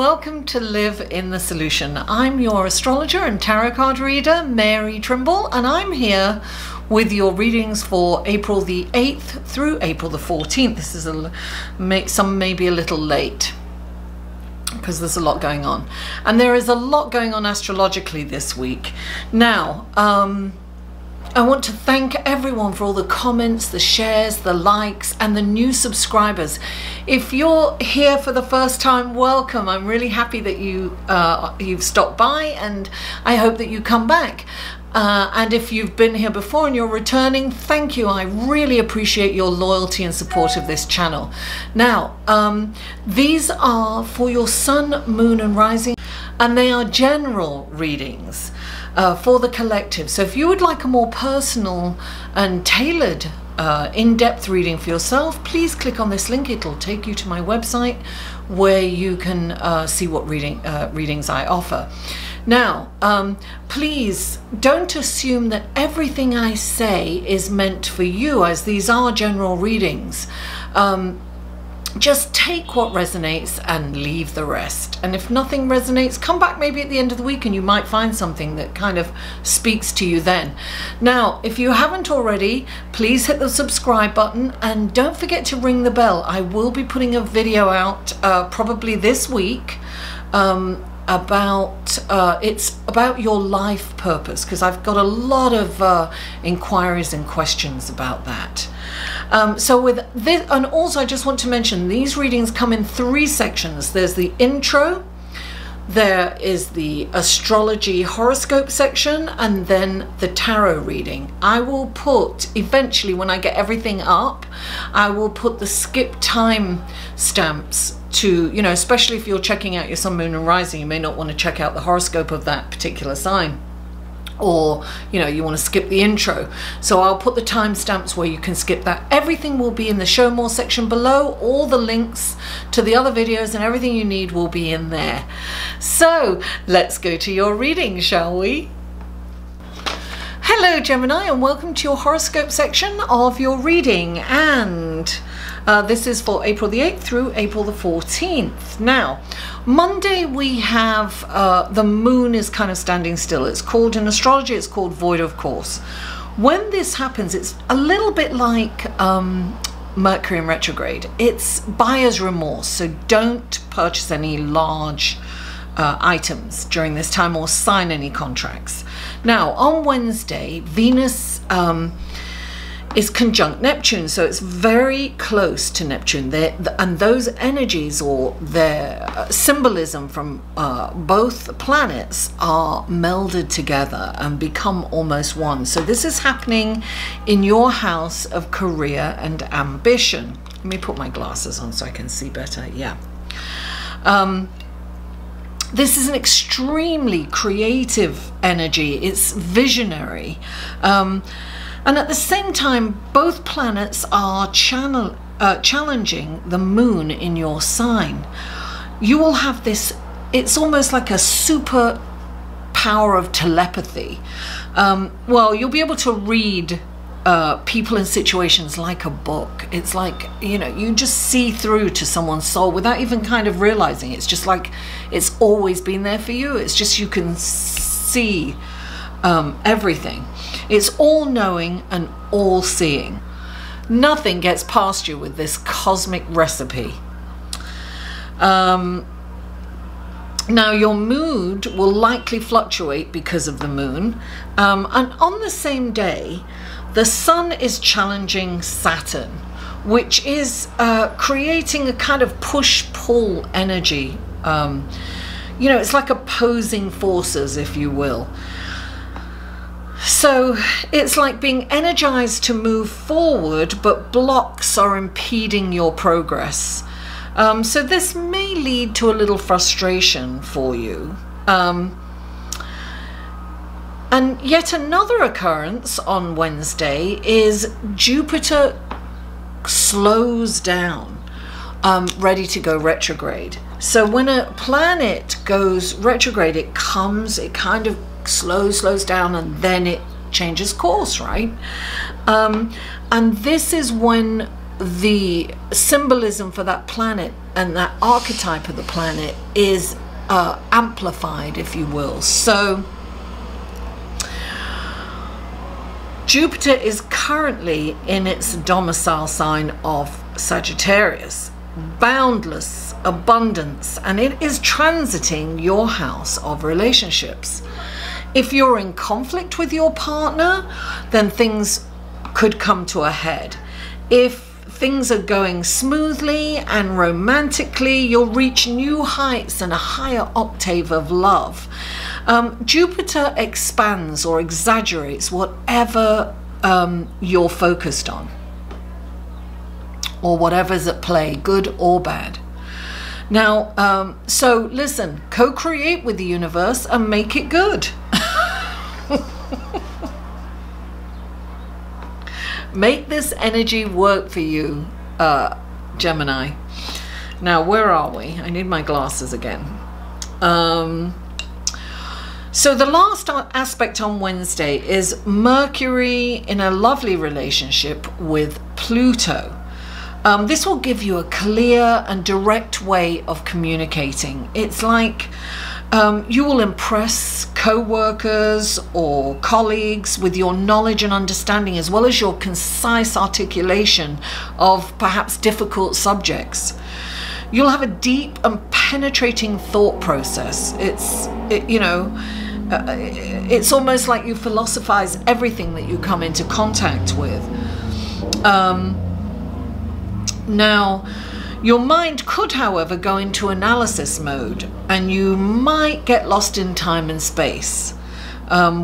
welcome to Live in the Solution. I'm your astrologer and tarot card reader, Mary Trimble, and I'm here with your readings for April the 8th through April the 14th. This is some maybe a little late because there's a lot going on. And there is a lot going on astrologically this week. Now, I want to thank everyone for all the comments, the shares, the likes, and the new subscribers. If you're here for the first time, welcome. I'm really happy that you've stopped by, and I hope that you come back. And if you've been here before and you're returning, thank you. I really appreciate your loyalty and support of this channel. Now, these are for your sun, moon, and rising, and they are general readings for the collective. So if you would like a more personal and tailored in-depth reading for yourself, please click on this link. It'll take you to my website where you can see what readings I offer. Now, please don't assume that everything I say is meant for you, as these are general readings. Just take what resonates and leave the rest. And if nothing resonates, come back maybe at the end of the week and you might find something that kind of speaks to you then. Now, if you haven't already, please hit the subscribe button and don't forget to ring the bell. I will be putting a video out probably this week it's about your life purpose, because I've got a lot of inquiries and questions about that. So with this, and also I just want to mention these readings come in 3 sections. There's the intro, there is the astrology horoscope section, and then the tarot reading. I will put, eventually when I get everything up, I will put the skip time stamps to, you know, especially if you're checking out your sun, moon, and rising, you may not want to check out the horoscope of that particular sign, or you know, you want to skip the intro. So I'll put the timestamps where you can skip that. Everything will be in the show more section below. All the links to the other videos and everything you need will be in there. So let's go to your reading, shall we? Hello Gemini, and welcome to your horoscope section of your reading, and this is for April the 8th through April the 14th. Now, Monday we have the moon is kind of standing still. It's called, in astrology, it's called void of course. When this happens, it's a little bit like Mercury in retrograde. It's buyer's remorse, so don't purchase any large items during this time or sign any contracts. Now, on Wednesday, Venus is conjunct Neptune, so it's very close to Neptune. And those energies, or their symbolism from both planets, are melded together and become almost one. So this is happening in your house of career and ambition. Let me put my glasses on so I can see better. Yeah. This is an extremely creative energy. It's visionary. And at the same time, both planets are challenging the moon in your sign. You will have this, it's almost like a super power of telepathy. Well, you'll be able to read people and situations like a book. It's like, you know, you just see through to someone's soul without even kind of realizing. It's just like it's always been there for you. It's just you can see everything. It's all-knowing and all-seeing. Nothing gets past you with this cosmic recipe. Now, your mood will likely fluctuate because of the moon. And on the same day, the sun is challenging Saturn, which is creating a kind of push-pull energy. You know, it's like opposing forces, if you will. So it's like being energized to move forward, but blocks are impeding your progress. So this may lead to a little frustration for you. And yet another occurrence on Wednesday is Jupiter slows down, ready to go retrograde. So when a planet goes retrograde, it kind of slows down, and then it changes course, right? And this is when the symbolism for that planet and that archetype of the planet is amplified, if you will. So Jupiter is currently in its domicile sign of Sagittarius, boundless abundance, and it is transiting your house of relationships. If you're in conflict with your partner, then things could come to a head. If things are going smoothly and romantically, you'll reach new heights and a higher octave of love. Jupiter expands or exaggerates whatever you're focused on, or whatever's at play, good or bad. Now, so listen, co-create with the universe and make it good. Make this energy work for you, Gemini. Now, where are we? I need my glasses again. So the last aspect on Wednesday is Mercury in a lovely relationship with Pluto. This will give you a clear and direct way of communicating. It's like you will impress co-workers or colleagues with your knowledge and understanding, as well as your concise articulation of perhaps difficult subjects. You'll have a deep and penetrating thought process. It's almost like you philosophize everything that you come into contact with. Now, your mind could, however, go into analysis mode, and you might get lost in time and space,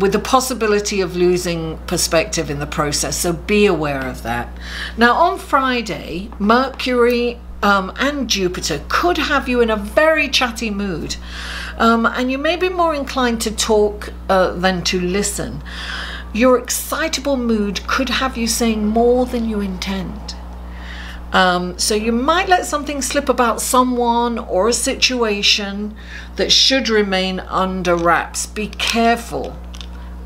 with the possibility of losing perspective in the process, so be aware of that. Now, on Friday, Mercury and Jupiter could have you in a very chatty mood, and you may be more inclined to talk than to listen. Your excitable mood could have you saying more than you intend. So you might let something slip about someone or a situation that should remain under wraps. Be careful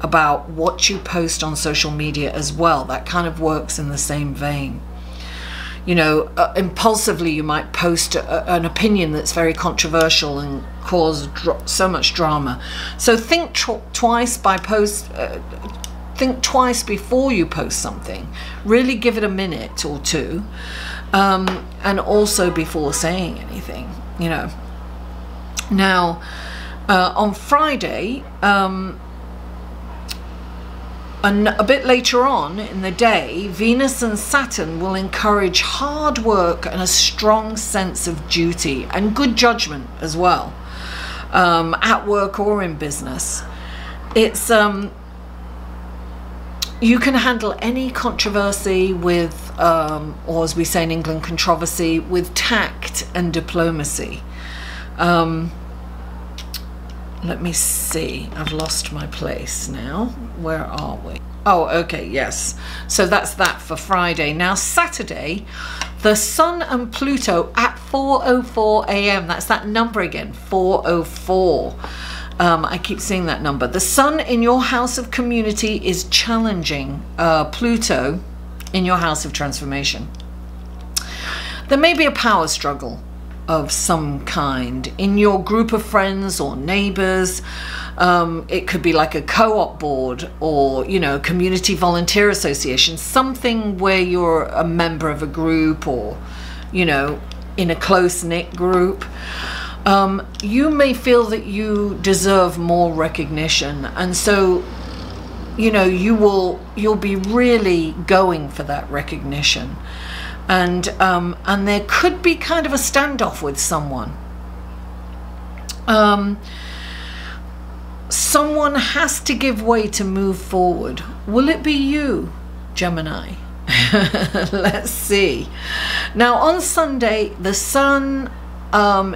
about what you post on social media as well. That kind of works in the same vein. You know, impulsively you might post an opinion that's very controversial and cause so much drama. So think twice before you post something. Really give it a minute or two. And also before saying anything, you know. Now, on Friday, and a bit later on in the day, Venus and Saturn will encourage hard work and a strong sense of duty and good judgment as well, at work or in business. It's you can handle any controversy with, or as we say in England, controversy, with tact and diplomacy. Let me see, I've lost my place now. Where are we? Oh, okay, yes. So that's that for Friday. Now, Saturday, the Sun and Pluto at 4:04 a.m. That's that number again, 4:04. I keep seeing that number. The Sun in your house of community is challenging Pluto in your house of transformation. There may be a power struggle of some kind in your group of friends or neighbors. It could be like a co-op board, or, you know, community volunteer association, something where you're a member of a group, or, you know, in a close-knit group. You may feel that you deserve more recognition, and so, you know, you'll be really going for that recognition, and there could be kind of a standoff with someone. Someone has to give way to move forward. Will it be you, Gemini? Let's see. Now, on Sunday, the Sun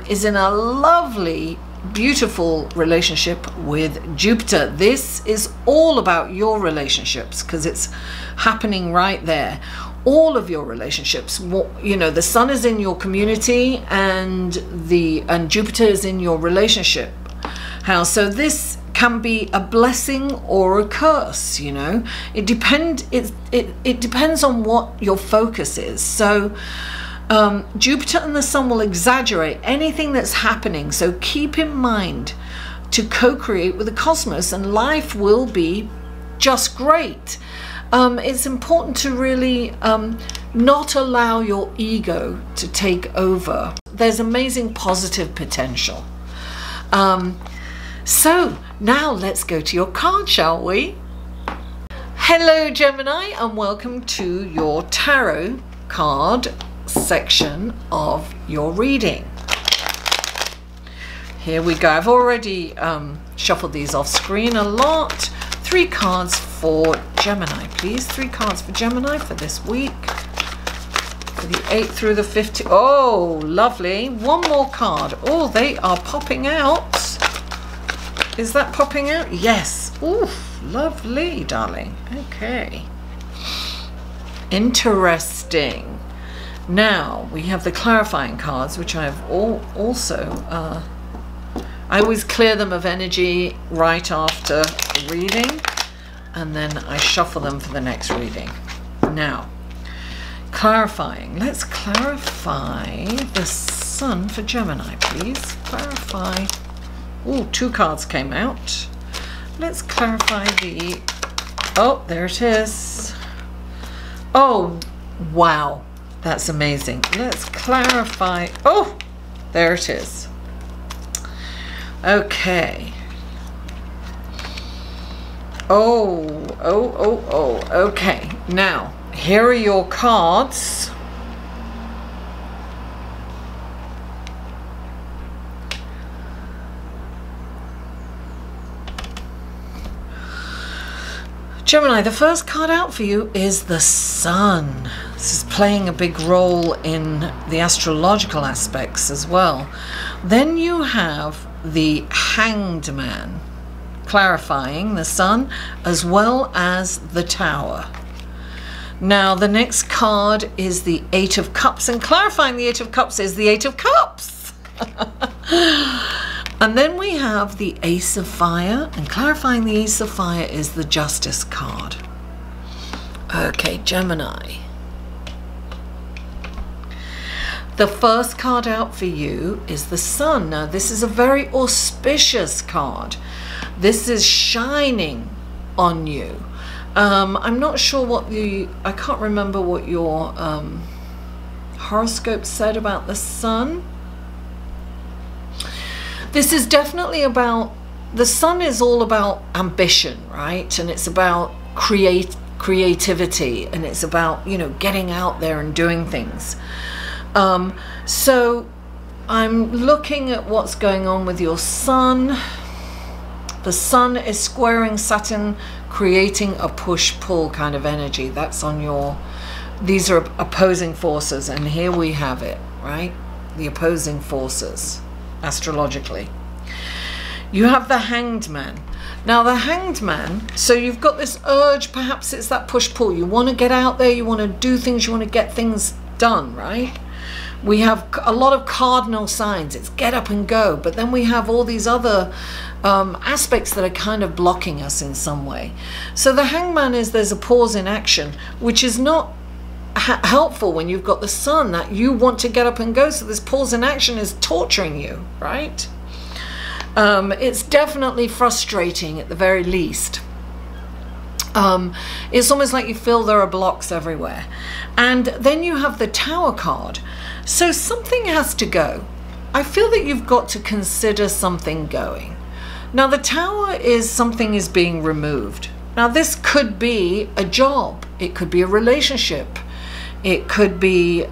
is in a lovely, beautiful relationship with Jupiter. This is all about your relationships, because it's happening right there. All of your relationships, you know, the Sun is in your community, and Jupiter is in your relationship house. So this can be a blessing or a curse, you know. It depends on what your focus is. So Jupiter and the Sun will exaggerate anything that's happening, so keep in mind to co-create with the cosmos and life will be just great. It's important to really not allow your ego to take over. There's amazing positive potential. So now let's go to your card, shall we? Hello Gemini, and welcome to your tarot card section of your reading. Here we go. I've already shuffled these off screen a lot. 3 cards for Gemini, please. 3 cards for Gemini for this week. For the 8th through the 15th. Oh, lovely. 1 more card. Oh, they are popping out. Is that popping out? Yes. Ooh, lovely, darling. Okay. Interesting. Now, we have the clarifying cards, which I've also... I always clear them of energy right after the reading, and then I shuffle them for the next reading. Now, clarifying. Let's clarify the Sun for Gemini, please. Clarify. Ooh, 2 cards came out. Let's clarify the... Oh, there it is. Oh, wow. That's amazing. Let's clarify. Oh, there it is. Okay. Oh. Okay. Now, here are your cards. Gemini, the first card out for you is the Sun. This is playing a big role in the astrological aspects as well. Then you have the Hanged Man, clarifying the Sun as well as the Tower. Now the next card is the 8 of Cups, and clarifying the 8 of Cups is the 8 of Cups. And then we have the Ace of Fire, and clarifying the Ace of Fire is the Justice card. Okay, Gemini. The first card out for you is the Sun. Now, this is a very auspicious card. This is shining on you. I'm not sure what I can't remember what your horoscope said about the Sun. This is definitely about, the Sun is all about ambition, right? And it's about creativity, and it's about, you know, getting out there and doing things. So I'm looking at what's going on with your Sun. The Sun is squaring Saturn, creating a push-pull kind of energy. That's on your, these are opposing forces, and here we have it, right? The opposing forces, astrologically. You have the Hanged Man. Now the Hanged Man, so you've got this urge, perhaps it's that push-pull. You want to get out there, you want to do things, you want to get things done, right? We have a lot of cardinal signs. It's get up and go. But then we have all these other aspects that are kind of blocking us in some way. So the Hangman is, there's a pause in action, which is not helpful when you've got the Sun, that you want to get up and go. So this pause in action is torturing you, right? It's definitely frustrating at the very least. It's almost like you feel there are blocks everywhere. And then you have the Tower card. So something has to go. I feel that you've got to consider something going. Now the Tower is something is being removed. Now this could be a job. It could be a relationship. It could be,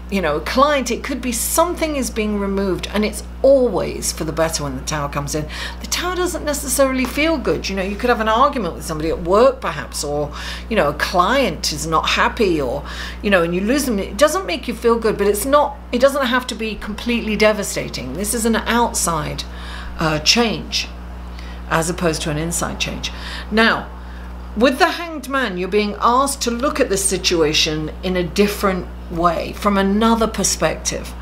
you know, a client. It could be something is being removed, and it's always for the better when the Tower comes in. The Tower doesn't necessarily feel good. You know, you could have an argument with somebody at work perhaps, or, you know, a client is not happy, or, you know, and you lose them. It doesn't make you feel good, but it's not, it doesn't have to be completely devastating. This is an outside change as opposed to an inside change. Now, with the Hanged Man, you're being asked to look at this situation in a different way, from another perspective.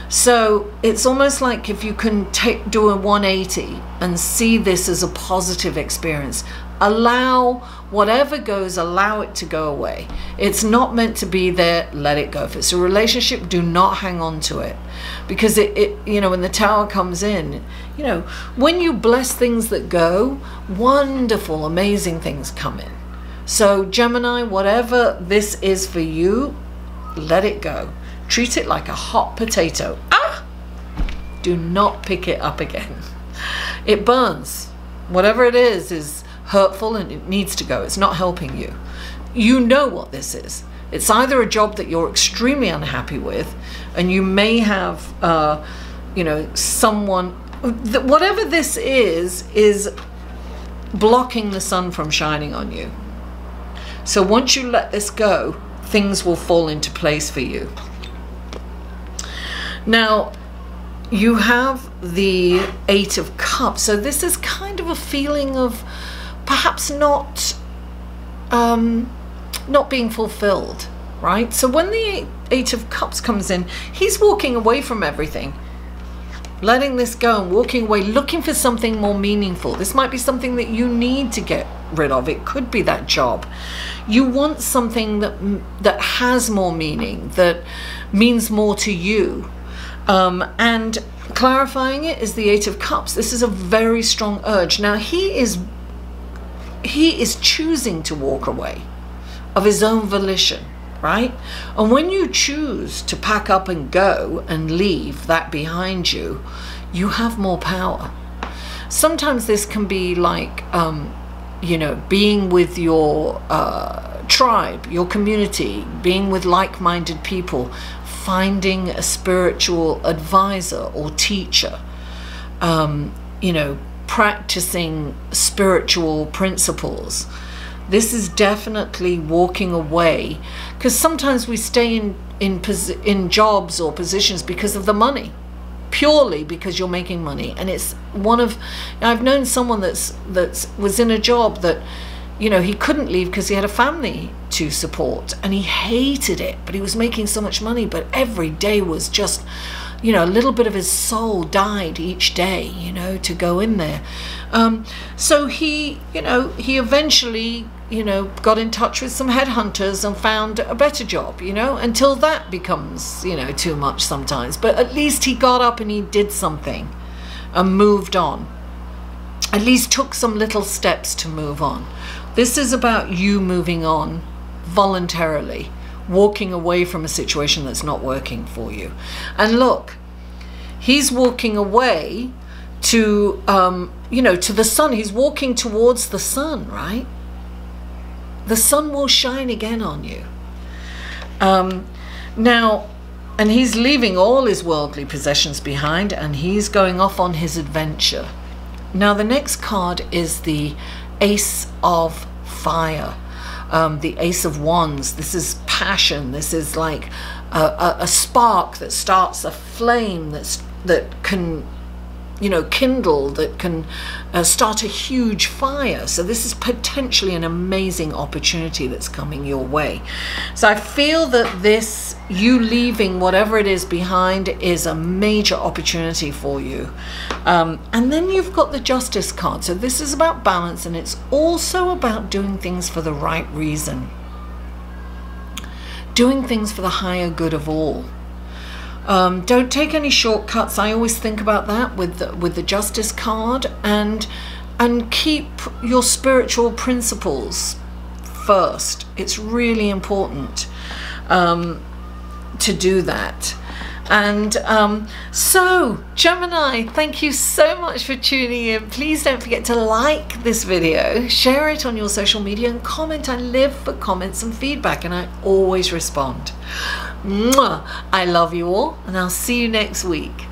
So it's almost like if you can do a 180 and see this as a positive experience, allow whatever goes, allow it to go away. It's not meant to be there, let it go. If it's a relationship, do not hang on to it, because it you know, when the Tower comes in, you know, when you bless things that go, wonderful, amazing things come in. So Gemini, whatever this is for you, let it go. Treat it like a hot potato. Do not pick it up again. It burns. Whatever it is hurtful and it needs to go. It's not helping you. You know what this is. It's either a job that you're extremely unhappy with, and you may have, you know, someone, whatever this is blocking the sun from shining on you. So once you let this go, things will fall into place for you. Now, you have the 8 of Cups. So this is kind of a feeling of perhaps not being fulfilled, right? So when the 8 of Cups comes in, he's walking away from everything, letting this go and walking away, looking for something more meaningful. This might be something that you need to get rid of. It could be that job. You want something that has more meaning, that means more to you. And clarifying it is the 8 of Cups. This is a very strong urge. Now he is choosing to walk away of his own volition, right? And when you choose to pack up and go and leave that behind you, you have more power. Sometimes this can be like, you know, being with your tribe, your community, being with like-minded people, finding a spiritual advisor or teacher, you know, practicing spiritual principles. This is definitely walking away, because sometimes we stay in jobs or positions because of the money, purely because you're making money. And it's one of, I've known someone that was in a job that, you know, he couldn't leave because he had a family to support and he hated it, but he was making so much money. But every day was just, you know, a little bit of his soul died each day, you know, to go in there. So he, you know, he eventually, you know, got in touch with some headhunters and found a better job, you know, until that becomes, you know, too much sometimes. But at least he got up and he did something and moved on. At least took some little steps to move on. This is about you moving on voluntarily, walking away from a situation that's not working for you. And look, he's walking away to, you know, to the sun. He's walking towards the sun, right? The sun will shine again on you. Now, and he's leaving all his worldly possessions behind and he's going off on his adventure. Now, the next card is the Ace of Fire, the Ace of Wands. This is passion. This is like a spark that starts a flame that can, you know, kindle, that can start a huge fire. So this is potentially an amazing opportunity that's coming your way. So I feel that this, you leaving whatever it is behind, is a major opportunity for you. And then you've got the Justice card. So this is about balance, and it's also about doing things for the right reason. Doing things for the higher good of all. Don't take any shortcuts. I always think about that with the Justice card, and keep your spiritual principles first. It's really important to do that. And so Gemini, thank you so much for tuning in. Please don't forget to like this video, share it on your social media, and comment. I live for comments and feedback, and I always respond. Mwah! I love you all, and I'll see you next week.